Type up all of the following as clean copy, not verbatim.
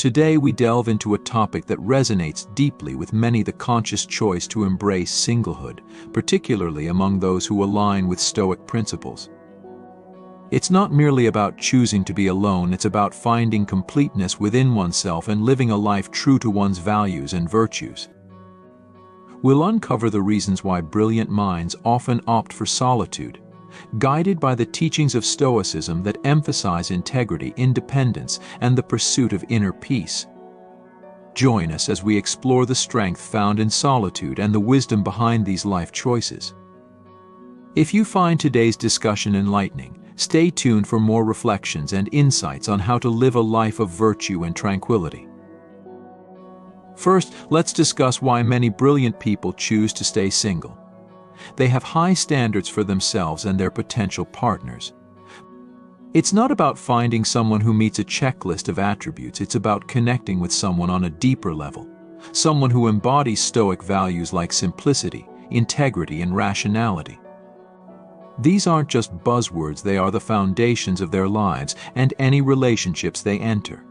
Today we delve into a topic that resonates deeply with many: the conscious choice to embrace singlehood, particularly among those who align with Stoic principles. It's not merely about choosing to be alone, it's about finding completeness within oneself and living a life true to one's values and virtues. We'll uncover the reasons why brilliant minds often opt for solitude, guided by the teachings of Stoicism that emphasize integrity, independence, and the pursuit of inner peace. Join us as we explore the strength found in solitude and the wisdom behind these life choices. If you find today's discussion enlightening, stay tuned for more reflections and insights on how to live a life of virtue and tranquility. First, let's discuss why many brilliant people choose to stay single. They have high standards for themselves and their potential partners. It's not about finding someone who meets a checklist of attributes, it's about connecting with someone on a deeper level, someone who embodies Stoic values like simplicity, integrity, and rationality. These aren't just buzzwords, they are the foundations of their lives and any relationships they enter.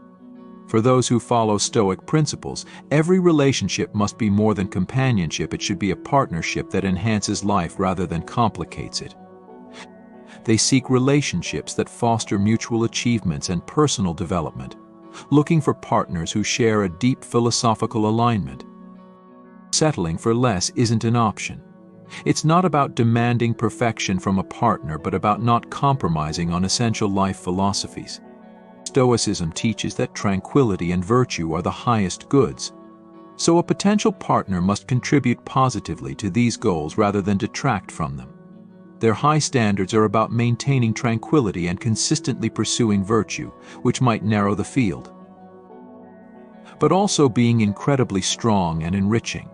For those who follow Stoic principles, every relationship must be more than companionship, it should be a partnership that enhances life rather than complicates it. They seek relationships that foster mutual achievements and personal development, looking for partners who share a deep philosophical alignment. Settling for less isn't an option. It's not about demanding perfection from a partner, but about not compromising on essential life philosophies. Stoicism teaches that tranquility and virtue are the highest goods, so a potential partner must contribute positively to these goals rather than detract from them. Their high standards are about maintaining tranquility and consistently pursuing virtue, which might narrow the field, but also being incredibly strong and enriching.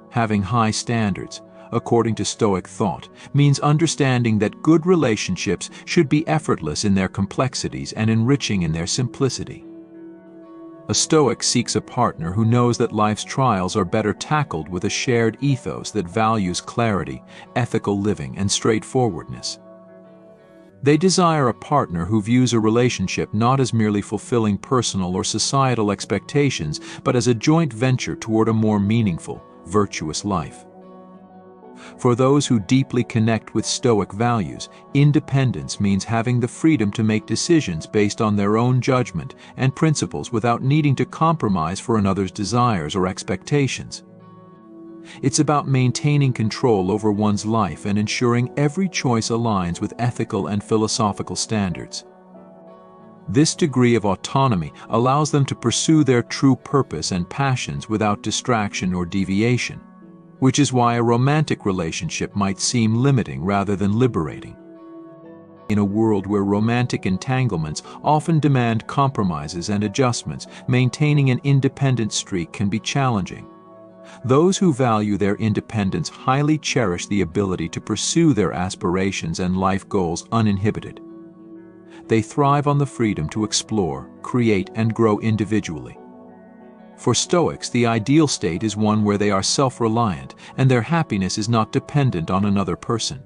Having high standards, according to Stoic thought, means understanding that good relationships should be effortless in their complexities and enriching in their simplicity. A Stoic seeks a partner who knows that life's trials are better tackled with a shared ethos that values clarity, ethical living, and straightforwardness. They desire a partner who views a relationship not as merely fulfilling personal or societal expectations, but as a joint venture toward a more meaningful, virtuous life. For those who deeply connect with Stoic values, independence means having the freedom to make decisions based on their own judgment and principles without needing to compromise for another's desires or expectations. It's about maintaining control over one's life and ensuring every choice aligns with ethical and philosophical standards. This degree of autonomy allows them to pursue their true purpose and passions without distraction or deviation, which is why a romantic relationship might seem limiting rather than liberating. In a world where romantic entanglements often demand compromises and adjustments, maintaining an independent streak can be challenging. Those who value their independence highly cherish the ability to pursue their aspirations and life goals uninhibited. They thrive on the freedom to explore, create, and grow individually. For Stoics, the ideal state is one where they are self-reliant and their happiness is not dependent on another person.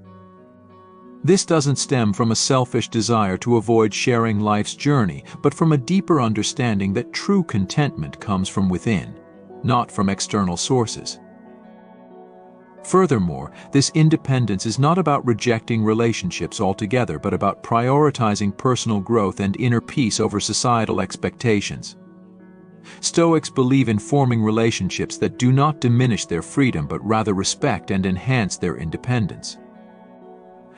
This doesn't stem from a selfish desire to avoid sharing life's journey, but from a deeper understanding that true contentment comes from within, not from external sources. Furthermore, this independence is not about rejecting relationships altogether, but about prioritizing personal growth and inner peace over societal expectations. Stoics believe in forming relationships that do not diminish their freedom but rather respect and enhance their independence.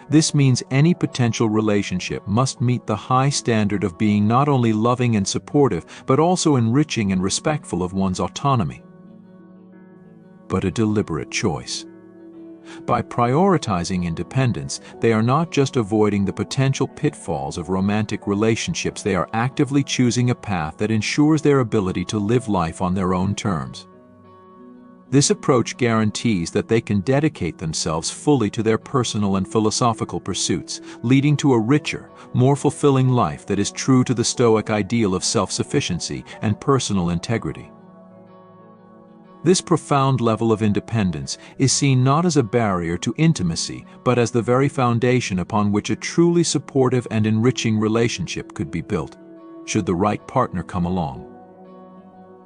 This means any potential relationship must meet the high standard of being not only loving and supportive but also enriching and respectful of one's autonomy. But a deliberate choice. By prioritizing independence, they are not just avoiding the potential pitfalls of romantic relationships, they are actively choosing a path that ensures their ability to live life on their own terms. This approach guarantees that they can dedicate themselves fully to their personal and philosophical pursuits, leading to a richer, more fulfilling life that is true to the Stoic ideal of self-sufficiency and personal integrity. This profound level of independence is seen not as a barrier to intimacy, but as the very foundation upon which a truly supportive and enriching relationship could be built, should the right partner come along.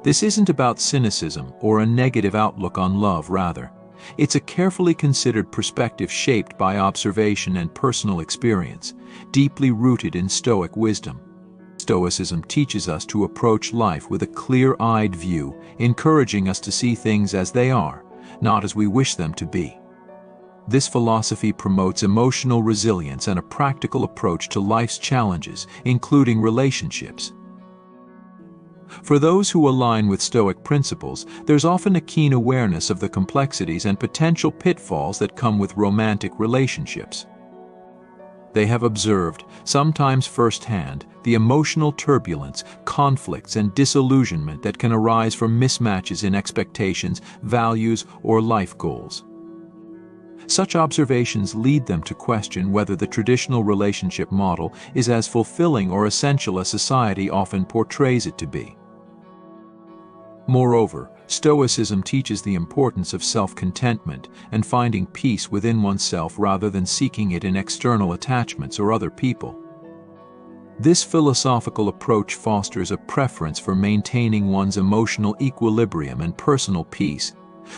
This isn't about cynicism or a negative outlook on love, rather. It's a carefully considered perspective shaped by observation and personal experience, deeply rooted in Stoic wisdom. Stoicism teaches us to approach life with a clear-eyed view, encouraging us to see things as they are, not as we wish them to be. This philosophy promotes emotional resilience and a practical approach to life's challenges, including relationships. For those who align with Stoic principles, there's often a keen awareness of the complexities and potential pitfalls that come with romantic relationships. They have observed, sometimes firsthand, the emotional turbulence, conflicts, and disillusionment that can arise from mismatches in expectations, values, or life goals. Such observations lead them to question whether the traditional relationship model is as fulfilling or essential as society often portrays it to be. Moreover, Stoicism teaches the importance of self-contentment and finding peace within oneself rather than seeking it in external attachments or other people. This philosophical approach fosters a preference for maintaining one's emotional equilibrium and personal peace,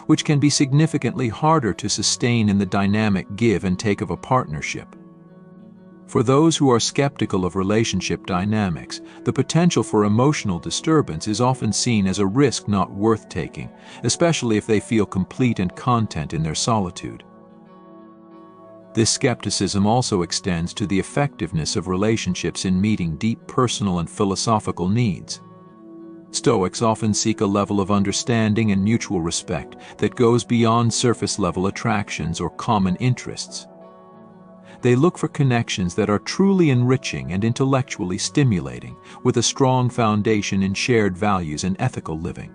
which can be significantly harder to sustain in the dynamic give and take of a partnership. For those who are skeptical of relationship dynamics, the potential for emotional disturbance is often seen as a risk not worth taking, especially if they feel complete and content in their solitude. This skepticism also extends to the effectiveness of relationships in meeting deep personal and philosophical needs. Stoics often seek a level of understanding and mutual respect that goes beyond surface-level attractions or common interests. They look for connections that are truly enriching and intellectually stimulating, with a strong foundation in shared values and ethical living.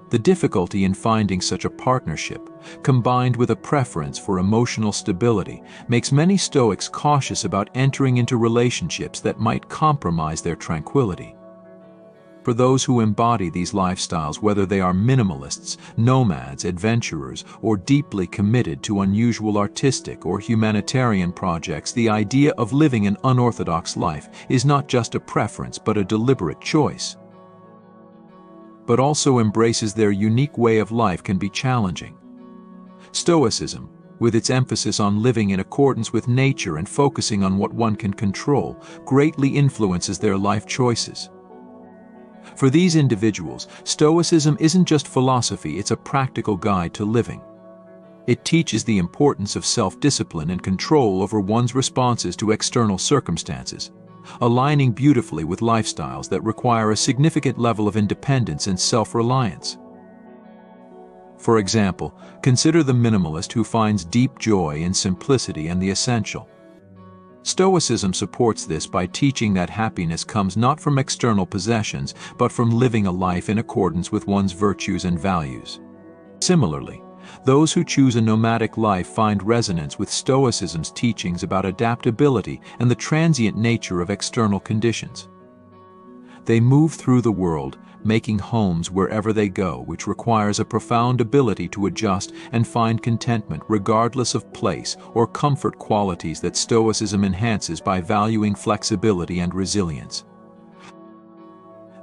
The difficulty in finding such a partnership, combined with a preference for emotional stability, makes many Stoics cautious about entering into relationships that might compromise their tranquility. For those who embody these lifestyles, whether they are minimalists, nomads, adventurers, or deeply committed to unusual artistic or humanitarian projects, the idea of living an unorthodox life is not just a preference but a deliberate choice. But also embraces their unique way of life can be challenging. Stoicism, with its emphasis on living in accordance with nature and focusing on what one can control, greatly influences their life choices. For these individuals, Stoicism isn't just philosophy, it's a practical guide to living. It teaches the importance of self-discipline and control over one's responses to external circumstances, aligning beautifully with lifestyles that require a significant level of independence and self-reliance. For example, consider the minimalist who finds deep joy in simplicity and the essential. Stoicism supports this by teaching that happiness comes not from external possessions, but from living a life in accordance with one's virtues and values. Similarly, those who choose a nomadic life find resonance with Stoicism's teachings about adaptability and the transient nature of external conditions. They move through the world, making homes wherever they go, which requires a profound ability to adjust and find contentment regardless of place or comfort, qualities that Stoicism enhances by valuing flexibility and resilience.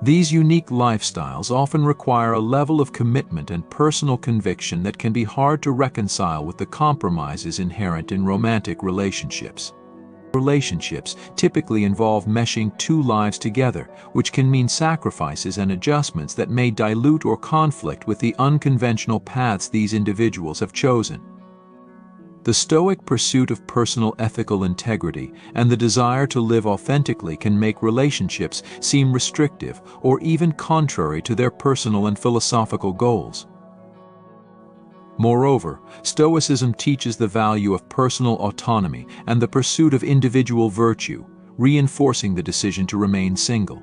These unique lifestyles often require a level of commitment and personal conviction that can be hard to reconcile with the compromises inherent in romantic relationships. Relationships typically involve meshing two lives together, which can mean sacrifices and adjustments that may dilute or conflict with the unconventional paths these individuals have chosen. The Stoic pursuit of personal ethical integrity and the desire to live authentically can make relationships seem restrictive or even contrary to their personal and philosophical goals. Moreover, Stoicism teaches the value of personal autonomy and the pursuit of individual virtue, reinforcing the decision to remain single.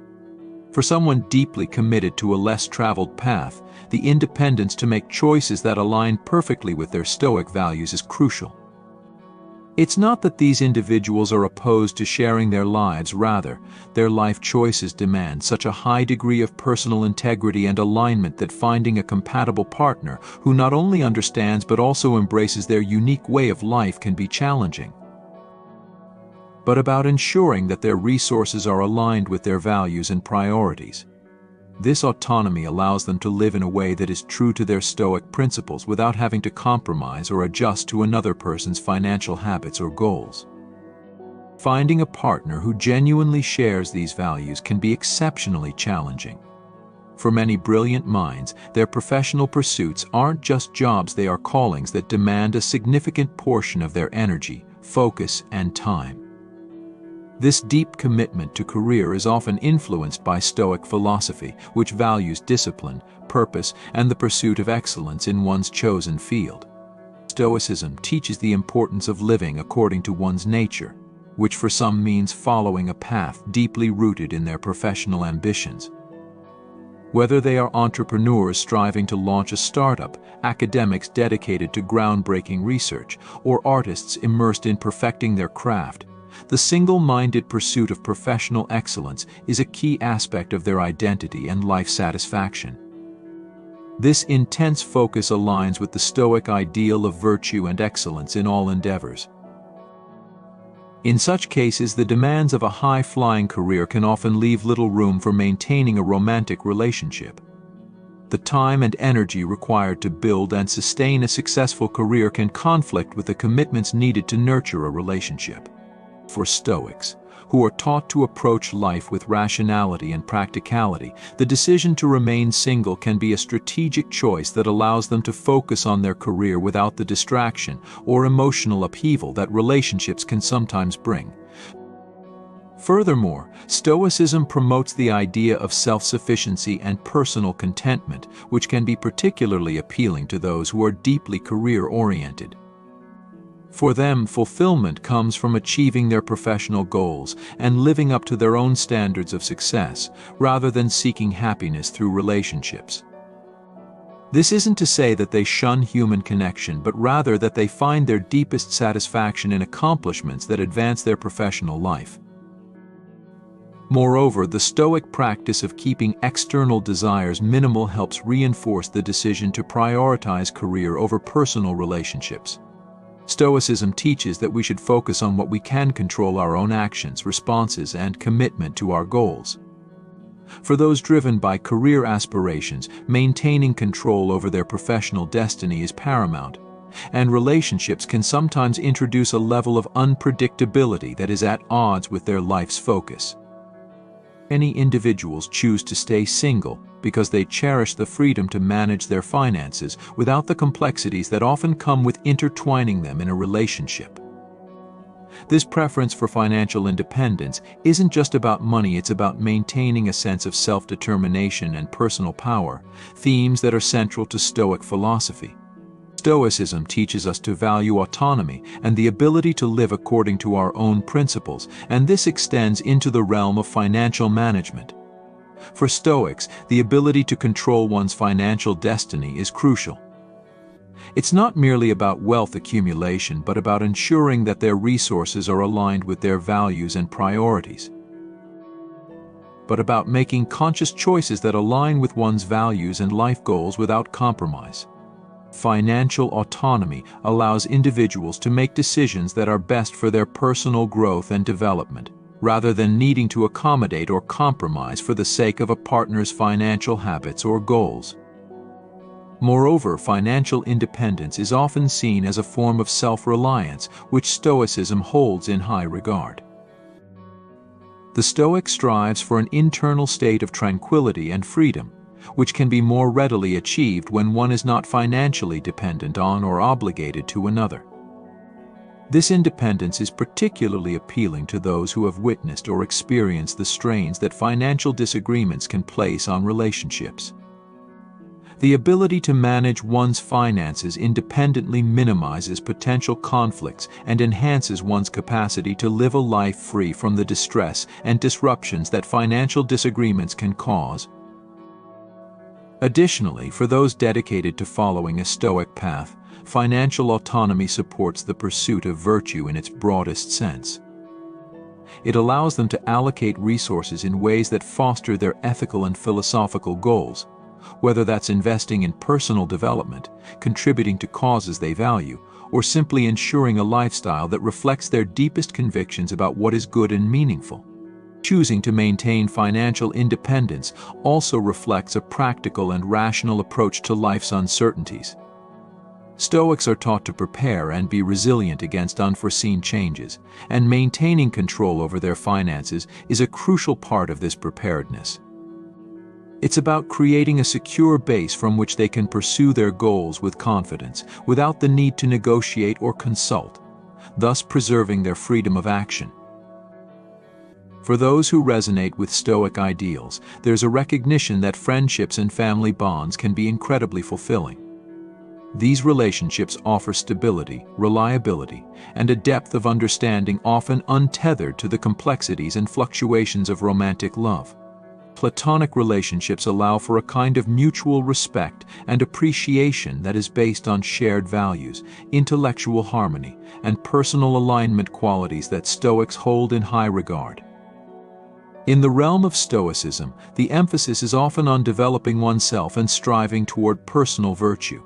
For someone deeply committed to a less traveled path, the independence to make choices that align perfectly with their Stoic values is crucial. It's not that these individuals are opposed to sharing their lives, rather, their life choices demand such a high degree of personal integrity and alignment that finding a compatible partner who not only understands but also embraces their unique way of life can be challenging. But about ensuring that their resources are aligned with their values and priorities. This autonomy allows them to live in a way that is true to their Stoic principles without having to compromise or adjust to another person's financial habits or goals. Finding a partner who genuinely shares these values can be exceptionally challenging. For many brilliant minds, their professional pursuits aren't just jobs, they are callings that demand a significant portion of their energy, focus, and time. This deep commitment to career is often influenced by Stoic philosophy, which values discipline, purpose, and the pursuit of excellence in one's chosen field. Stoicism teaches the importance of living according to one's nature, which for some means following a path deeply rooted in their professional ambitions. Whether they are entrepreneurs striving to launch a startup, academics dedicated to groundbreaking research, or artists immersed in perfecting their craft, the single-minded pursuit of professional excellence is a key aspect of their identity and life satisfaction. This intense focus aligns with the Stoic ideal of virtue and excellence in all endeavors. In such cases, the demands of a high-flying career can often leave little room for maintaining a romantic relationship. The time and energy required to build and sustain a successful career can conflict with the commitments needed to nurture a relationship. For Stoics, who are taught to approach life with rationality and practicality, the decision to remain single can be a strategic choice that allows them to focus on their career without the distraction or emotional upheaval that relationships can sometimes bring. Furthermore, Stoicism promotes the idea of self-sufficiency and personal contentment, which can be particularly appealing to those who are deeply career-oriented. For them, fulfillment comes from achieving their professional goals and living up to their own standards of success, rather than seeking happiness through relationships. This isn't to say that they shun human connection, but rather that they find their deepest satisfaction in accomplishments that advance their professional life. Moreover, the Stoic practice of keeping external desires minimal helps reinforce the decision to prioritize career over personal relationships. Stoicism teaches that we should focus on what we can control: our own actions, responses, and commitment to our goals. For those driven by career aspirations, maintaining control over their professional destiny is paramount, and relationships can sometimes introduce a level of unpredictability that is at odds with their life's focus. Many individuals choose to stay single because they cherish the freedom to manage their finances without the complexities that often come with intertwining them in a relationship. This preference for financial independence isn't just about money, it's about maintaining a sense of self-determination and personal power, themes that are central to Stoic philosophy. Stoicism teaches us to value autonomy and the ability to live according to our own principles, and this extends into the realm of financial management. For Stoics, the ability to control one's financial destiny is crucial. It's not merely about wealth accumulation, but about ensuring that their resources are aligned with their values and priorities, but about making conscious choices that align with one's values and life goals without compromise. Financial autonomy allows individuals to make decisions that are best for their personal growth and development, rather than needing to accommodate or compromise for the sake of a partner's financial habits or goals. Moreover, financial independence is often seen as a form of self-reliance, which Stoicism holds in high regard. The Stoic strives for an internal state of tranquility and freedom, which can be more readily achieved when one is not financially dependent on or obligated to another. This independence is particularly appealing to those who have witnessed or experienced the strains that financial disagreements can place on relationships. The ability to manage one's finances independently minimizes potential conflicts and enhances one's capacity to live a life free from the distress and disruptions that financial disagreements can cause. Additionally, for those dedicated to following a Stoic path, financial autonomy supports the pursuit of virtue in its broadest sense. It allows them to allocate resources in ways that foster their ethical and philosophical goals, whether that's investing in personal development, contributing to causes they value, or simply ensuring a lifestyle that reflects their deepest convictions about what is good and meaningful. Choosing to maintain financial independence also reflects a practical and rational approach to life's uncertainties. Stoics are taught to prepare and be resilient against unforeseen changes, and maintaining control over their finances is a crucial part of this preparedness. It's about creating a secure base from which they can pursue their goals with confidence, without the need to negotiate or consult, thus preserving their freedom of action. For those who resonate with Stoic ideals, there's a recognition that friendships and family bonds can be incredibly fulfilling. These relationships offer stability, reliability, and a depth of understanding often untethered to the complexities and fluctuations of romantic love. Platonic relationships allow for a kind of mutual respect and appreciation that is based on shared values, intellectual harmony, and personal alignment, qualities that Stoics hold in high regard. In the realm of Stoicism, the emphasis is often on developing oneself and striving toward personal virtue.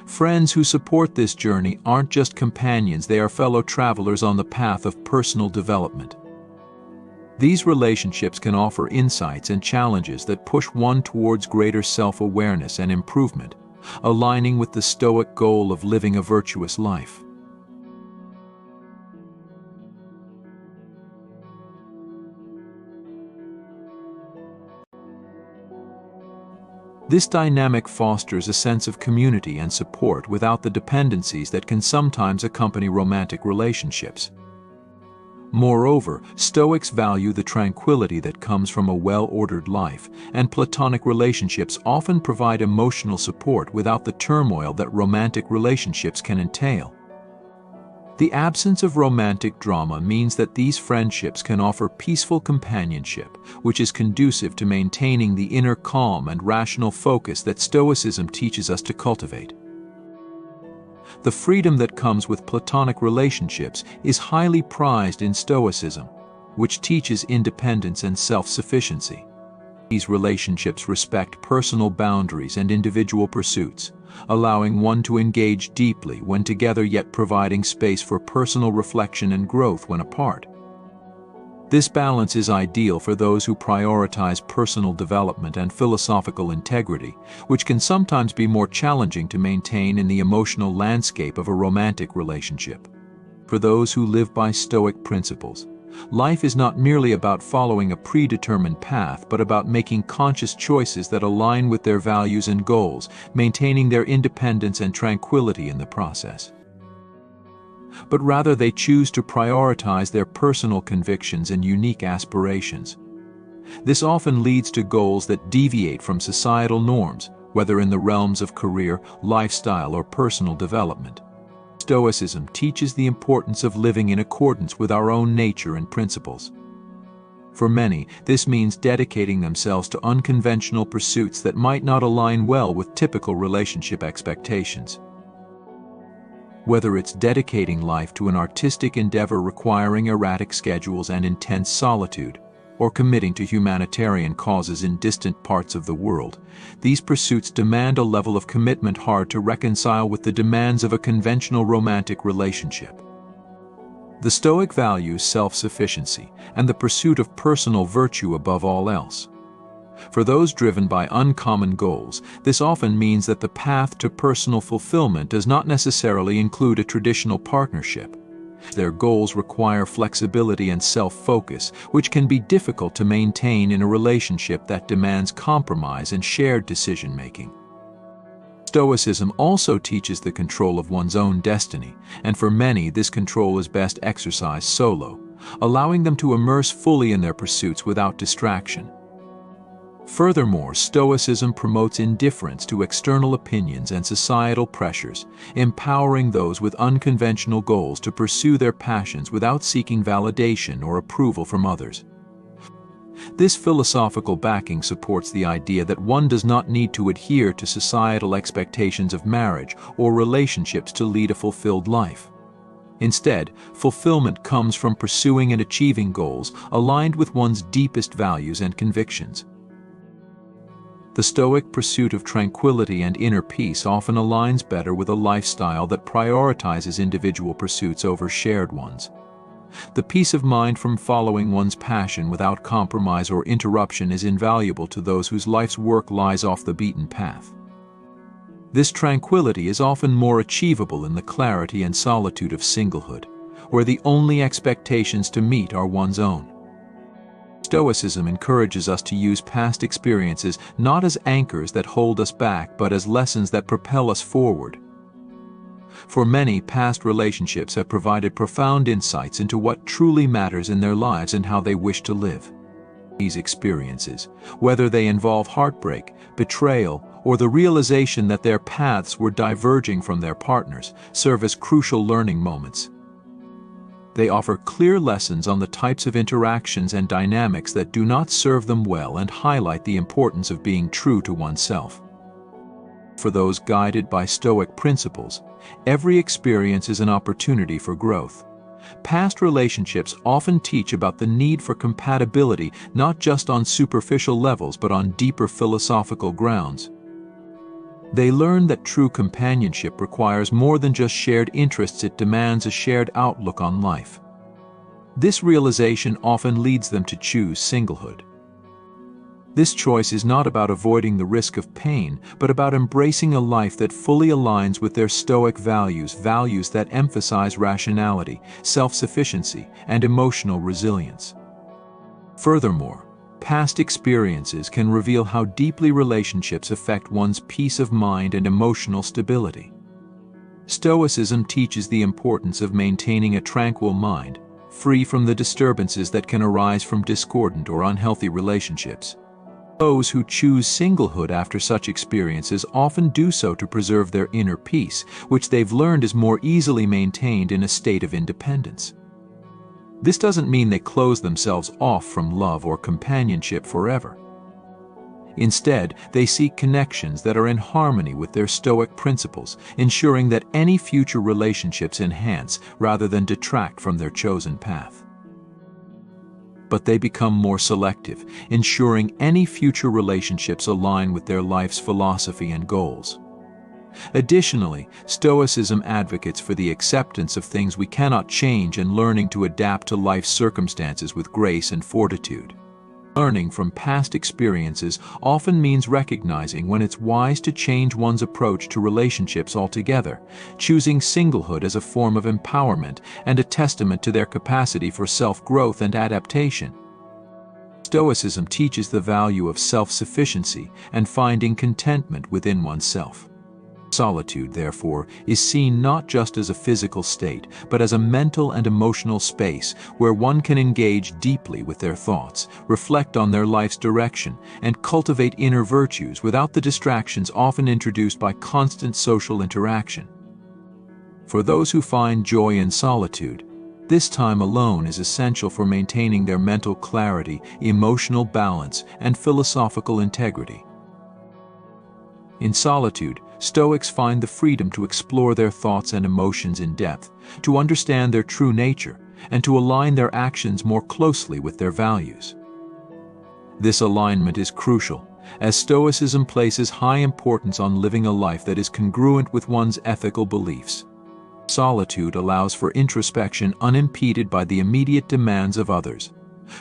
Friends who support this journey aren't just companions, they are fellow travelers on the path of personal development. These relationships can offer insights and challenges that push one towards greater self-awareness and improvement, aligning with the Stoic goal of living a virtuous life. This dynamic fosters a sense of community and support without the dependencies that can sometimes accompany romantic relationships. Moreover, Stoics value the tranquility that comes from a well-ordered life, and Platonic relationships often provide emotional support without the turmoil that romantic relationships can entail. The absence of romantic drama means that these friendships can offer peaceful companionship, which is conducive to maintaining the inner calm and rational focus that Stoicism teaches us to cultivate. The freedom that comes with Platonic relationships is highly prized in Stoicism, which teaches independence and self-sufficiency. These relationships respect personal boundaries and individual pursuits, allowing one to engage deeply when together yet providing space for personal reflection and growth when apart. This balance is ideal for those who prioritize personal development and philosophical integrity, which can sometimes be more challenging to maintain in the emotional landscape of a romantic relationship. For those who live by Stoic principles, life is not merely about following a predetermined path, but about making conscious choices that align with their values and goals, maintaining their independence and tranquility in the process. But rather, they choose to prioritize their personal convictions and unique aspirations. This often leads to goals that deviate from societal norms, whether in the realms of career, lifestyle, or personal development. Stoicism teaches the importance of living in accordance with our own nature and principles. For many, this means dedicating themselves to unconventional pursuits that might not align well with typical relationship expectations. Whether it's dedicating life to an artistic endeavor requiring erratic schedules and intense solitude, or committing to humanitarian causes in distant parts of the world, these pursuits demand a level of commitment hard to reconcile with the demands of a conventional romantic relationship. The Stoic values self-sufficiency and the pursuit of personal virtue above all else. For those driven by uncommon goals, this often means that the path to personal fulfillment does not necessarily include a traditional partnership. Their goals require flexibility and self-focus, which can be difficult to maintain in a relationship that demands compromise and shared decision-making. Stoicism also teaches the control of one's own destiny, and for many, this control is best exercised solo, allowing them to immerse fully in their pursuits without distraction. Furthermore, Stoicism promotes indifference to external opinions and societal pressures, empowering those with unconventional goals to pursue their passions without seeking validation or approval from others. This philosophical backing supports the idea that one does not need to adhere to societal expectations of marriage or relationships to lead a fulfilled life. Instead, fulfillment comes from pursuing and achieving goals aligned with one's deepest values and convictions. The Stoic pursuit of tranquility and inner peace often aligns better with a lifestyle that prioritizes individual pursuits over shared ones. The peace of mind from following one's passion without compromise or interruption is invaluable to those whose life's work lies off the beaten path. This tranquility is often more achievable in the clarity and solitude of singlehood, where the only expectations to meet are one's own. Stoicism encourages us to use past experiences not as anchors that hold us back, but as lessons that propel us forward. For many, past relationships have provided profound insights into what truly matters in their lives and how they wish to live. These experiences, whether they involve heartbreak, betrayal, or the realization that their paths were diverging from their partners, serve as crucial learning moments. They offer clear lessons on the types of interactions and dynamics that do not serve them well and highlight the importance of being true to oneself. For those guided by Stoic principles, every experience is an opportunity for growth. Past relationships often teach about the need for compatibility not just on superficial levels but on deeper philosophical grounds. They learn that true companionship requires more than just shared interests, it demands a shared outlook on life. This realization often leads them to choose singlehood. This choice is not about avoiding the risk of pain, but about embracing a life that fully aligns with their Stoic values, values that emphasize rationality, self-sufficiency, and emotional resilience. Furthermore, past experiences can reveal how deeply relationships affect one's peace of mind and emotional stability. Stoicism teaches the importance of maintaining a tranquil mind, free from the disturbances that can arise from discordant or unhealthy relationships. Those who choose singlehood after such experiences often do so to preserve their inner peace, which they've learned is more easily maintained in a state of independence. This doesn't mean they close themselves off from love or companionship forever. Instead, they seek connections that are in harmony with their Stoic principles, ensuring that any future relationships enhance rather than detract from their chosen path. But they become more selective, ensuring any future relationships align with their life's philosophy and goals. Additionally, Stoicism advocates for the acceptance of things we cannot change and learning to adapt to life's circumstances with grace and fortitude. Learning from past experiences often means recognizing when it's wise to change one's approach to relationships altogether, choosing singlehood as a form of empowerment and a testament to their capacity for self-growth and adaptation. Stoicism teaches the value of self-sufficiency and finding contentment within oneself. Solitude, therefore, is seen not just as a physical state, but as a mental and emotional space where one can engage deeply with their thoughts, reflect on their life's direction, and cultivate inner virtues without the distractions often introduced by constant social interaction. For those who find joy in solitude, this time alone is essential for maintaining their mental clarity, emotional balance, and philosophical integrity. In solitude, Stoics find the freedom to explore their thoughts and emotions in depth, to understand their true nature, and to align their actions more closely with their values. This alignment is crucial, as Stoicism places high importance on living a life that is congruent with one's ethical beliefs. Solitude allows for introspection unimpeded by the immediate demands of others,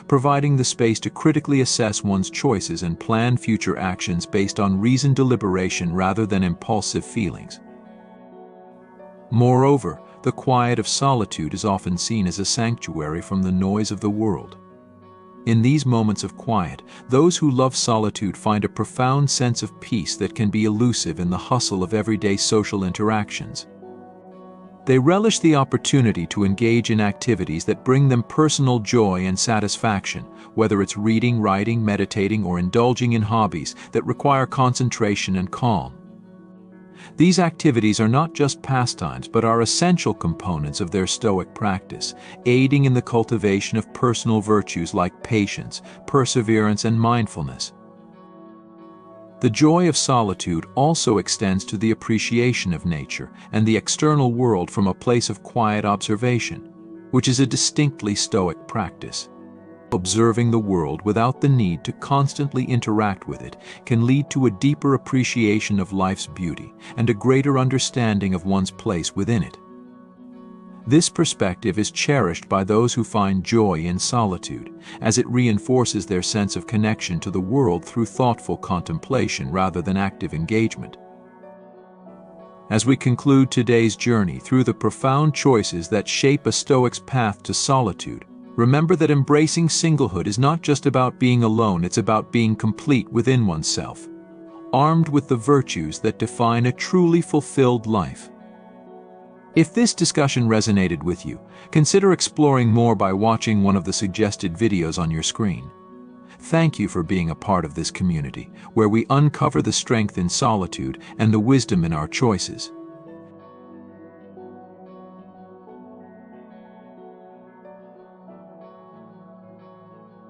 providing the space to critically assess one's choices and plan future actions based on reasoned deliberation rather than impulsive feelings. Moreover, the quiet of solitude is often seen as a sanctuary from the noise of the world. In these moments of quiet, those who love solitude find a profound sense of peace that can be elusive in the hustle of everyday social interactions. They relish the opportunity to engage in activities that bring them personal joy and satisfaction, whether it's reading, writing, meditating, or indulging in hobbies that require concentration and calm. These activities are not just pastimes but are essential components of their Stoic practice, aiding in the cultivation of personal virtues like patience, perseverance, and mindfulness. The joy of solitude also extends to the appreciation of nature and the external world from a place of quiet observation, which is a distinctly Stoic practice. Observing the world without the need to constantly interact with it can lead to a deeper appreciation of life's beauty and a greater understanding of one's place within it. This perspective is cherished by those who find joy in solitude, as it reinforces their sense of connection to the world through thoughtful contemplation rather than active engagement. As we conclude today's journey through the profound choices that shape a Stoic's path to solitude, remember that embracing singlehood is not just about being alone, it's about being complete within oneself, armed with the virtues that define a truly fulfilled life. If this discussion resonated with you, consider exploring more by watching one of the suggested videos on your screen. Thank you for being a part of this community, where we uncover the strength in solitude and the wisdom in our choices.